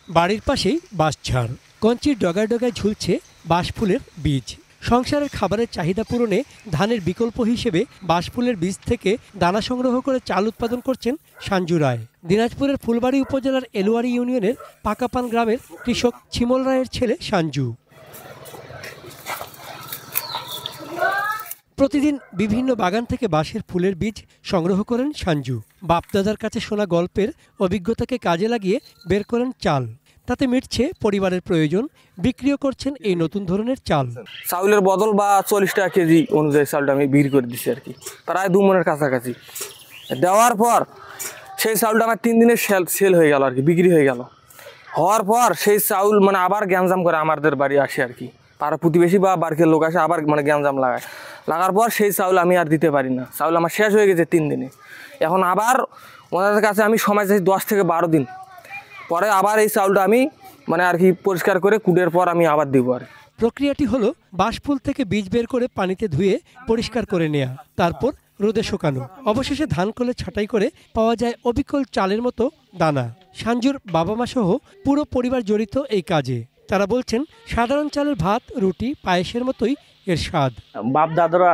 বাড়ির পাশেই বাঁশঝাড়, কঞ্চির ডগায় ডগায় ঝুলছে বাঁশফুলের বীজ। সংসারের খাবারের চাহিদা পূরণে ধানের বিকল্প হিসেবে বাঁশফুলের বীজ থেকে দানা সংগ্রহ করে চাল উৎপাদন করছেন সঞ্জু রায়। দিনাজপুরের ফুলবাড়ী উপজেলার এলুয়ারি ইউনিয়নের পাকাপান গ্রামের কৃষক ছিমল রায়ের ছেলে সঞ্জু। প্রতিদিন বিভিন্ন বাগান থেকে বাঁশের ফুলের বীজ সংগ্রহ করেন সঞ্জু। বাপদাদার কাছে শোনা গল্পের অভিজ্ঞতাকে কাজে লাগিয়ে বের করেন চাল। তাতে মিটছে পরিবারের প্রয়োজন, বিক্রিও করছেন এই নতুন ধরনের চাল। চাউলের বদল বা 40 টাকা কেজি অনুযায়ী চালটা আমি বিক্রি করে দিচ্ছি আর কি, প্রায় 2 মনের কাছাকাছি। দেওয়ার পর সেই চাউলটা আমার 3 দিনের সেল হয়ে গেল আর কি, বিক্রি হয়ে গেল। হওয়ার পর সেই চাউল মানে আবার গ্যাঞ্জাম করে আমাদের বাড়ি আসে আর কি, পাড়া প্রতিবেশী বা বাড়ির লোক আসে আবার মানে গ্যাঞ্জাম লাগার পর সেই চাউল আমি আর দিতে পারি না। চাউল আমার শেষ হয়ে গেছে 3 দিনে। এখন আবার ওনাদের কাছে আমি সময় চাইছি 10 থেকে 12 দিন পরে আবার এই চাউলটা আমি মানে আর কি পরিষ্কার করে কুটের পর আমি আবার দিব আর। প্রক্রিয়াটি হলো বাঁশফুল থেকে বীজ বের করে পানিতে ধুয়ে পরিষ্কার করে নেওয়া, তারপর রোদে শুকানো। অবশেষে ধান কলে ছাঁটাই করে পাওয়া যায় অবিকল চালের মতো দানা। সঞ্জুর বাবা মা সহ পুরো পরিবার জড়িত এই কাজে। তারা বলছেন সাধারণ চালের ভাত, রুটি, পায়েসের মতোই এর স্বাদ। বাপ দাদারা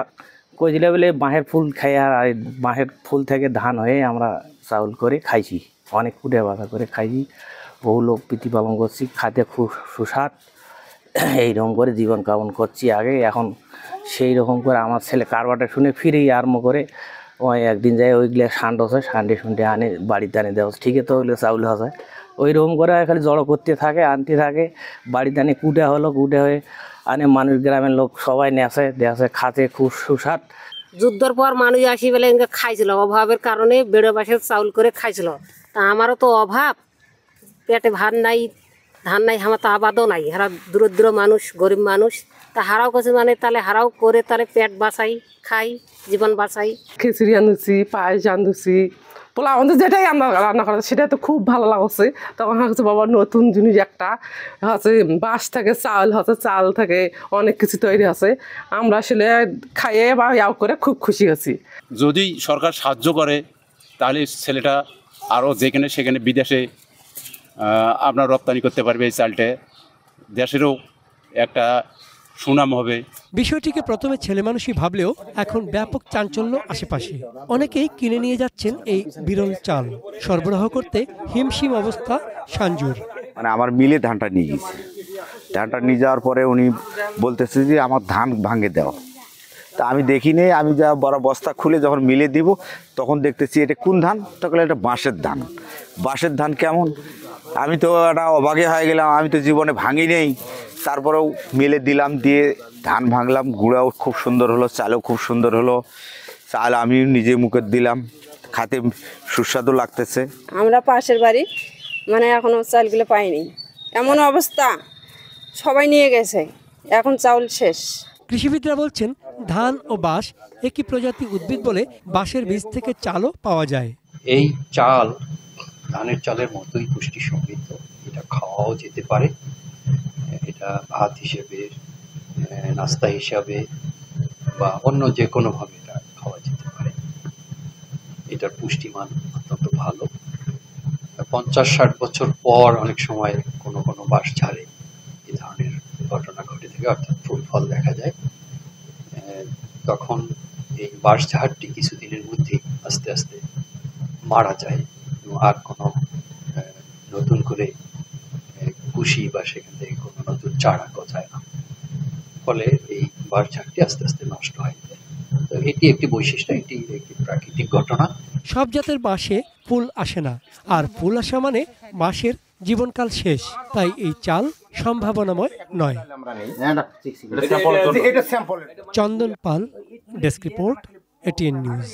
কইলে বলে বাঁশের ফুল খাই, আর বাঁশের ফুল থেকে ধান হয়ে আমরা চাউল করে খাইছি, অনেক কুটে বাঁধা করে খাইছি, বহু লোক প্রতিপালন করছি, খাতে খুব সুস্বাদ। এইরকম করে জীবন যাপন করছি আগে। এখন সেই রকম করে আমার ছেলে কারবারটা শুনে ফিরেই আরম্ভ করে ওই একদিন যায় ওইগুলো সান্ড হচ্ছে, সান্ডে আনে বাড়িতে আনে দেওয়া, ঠিকই তো ওইগুলো চাউল হচ্ছে। ওই রকম করে খালি জড়ো করতে থাকে, আনতে থাকে, বাড়িতে আনে কুটে হলো, কুটে হয়ে আনে মানুষ, গ্রামের লোক সবাই নেছে খাতে খুব সুস্বাদ। যুদ্ধের পর মানুষ আসি বলে খাইছিল, অভাবের কারণে বেড়ে বাঁশের চাউল করে খাইছিল। তা আমারও তো অভাব, পেটে ভাত নাই, ধান নাই, আমার তো আবাদও নাই। হারা দূর মানুষ, গরিব মানুষ, তা হারাও করছে মানে তাহলে হারাও করে তাহলে পেট বাঁচাই, খাই, জীবন বাঁচাই। খিচুড়ি আনছি, পায়েস আনছি, পোলাও আমাদের যেটাই আমরা রান্না করা সেটা তো খুব ভালো লাগছে। তখন হচ্ছে বাবা নতুন জিনিস একটা হচ্ছে, বাঁশ থেকে চাল হচ্ছে, চাল থেকে অনেক কিছু তৈরি আছে। আমরা আসলে খাইয়ে বা ইয়াও করে খুব খুশি আছি। যদি সরকার সাহায্য করে তাহলে ছেলেটা আরও যেখানে সেখানে বিদেশে আপনার রপ্তানি করতে পারবে। এই চালটা দেশেরও একটা সুনাম হবে। বিষয়টিকে প্রথমে ছেলে মানুষই ভাবলেও এখন ব্যাপক চাঞ্চল্য আশেপাশে। অনেকেই কিনে নিয়ে যাচ্ছেন এই বিরল চাল। সরবরাহ করতে হিমশিম অবস্থা সঞ্জুর। মানে আমার মিলে ধানটা নিয়ে গেছে, ধানটা নিয়ে যাওয়ার পরে উনি বলতেছে যে আমার ধান ভাঙে দেওয়া। তা আমি দেখিনি, আমি যা বড় বস্তা খুলে যখন মিলে দিব তখন দেখতেছি এটা কোন ধান, তখন এটা বাঁশের ধান। বাঁশের ধান কেমন, আমি তো একটা অবাগে হয়ে গেলাম, আমি তো জীবনে ভাঙি নেই। তারপরেও মিলে দিলাম, দিয়ে ধান ভাঙলাম, গুঁড়াও খুব সুন্দর হলো, চালও খুব সুন্দর হলো। চাল আমি নিজে মুখে দিলাম, খাতে সুস্বাদু লাগতেছে। আমরা পাশের বাড়ি মানে এখনও চালগুলো পাইনি, এমন অবস্থা, সবাই নিয়ে গেছে, এখন চাউল শেষ। কৃষিবিদরা বলছেন ধান ও বাঁশ একই প্রজাতি উদ্ভিদ বলে বাঁশের বীজ থেকে চালও পাওয়া যায়। এই চাল ধানের চালের মতোই পুষ্টি সমৃদ্ধ, এটা খাওয়াও যেতে পারে, এটা ভাত হিসেবে, নাস্তা হিসাবে বা অন্য যে কোনোভাবে এটা খাওয়া যেতে পারে। এটার পুষ্টিমান অত্যন্ত ভালো। 50-60 বছর পর অনেক সময় কোনো কোনো বাঁশ ঝাড়ে এই ধরনের ঘটনা ঘটে থাকে, অর্থাৎ ফুল ফল দেখা যায়। তখন এই বাঁশ ঝাড়টি কিছুদিনের মধ্যেই আস্তে আস্তে মারা যায় এবং আর কোনো নতুন করে কুশি বা সেখান থেকে কোনো নতুন চারা গজায় না, ফলে এই বাঁশ ঝাড়টি আস্তে আস্তে নষ্ট হয়ে যায়। তো এটি একটি বৈশিষ্ট্য, এটি একটি প্রাকৃতিক ঘটনা। সব জাতের বাঁশে ফুল আসে না, আর ফুল আসা মানে বাঁশের জীবনকাল শেষ। তাই এই চাল সম্ভাবনাময় নয়। চন্দন পাল, ডেস্ক রিপোর্ট, ATN নিউজ।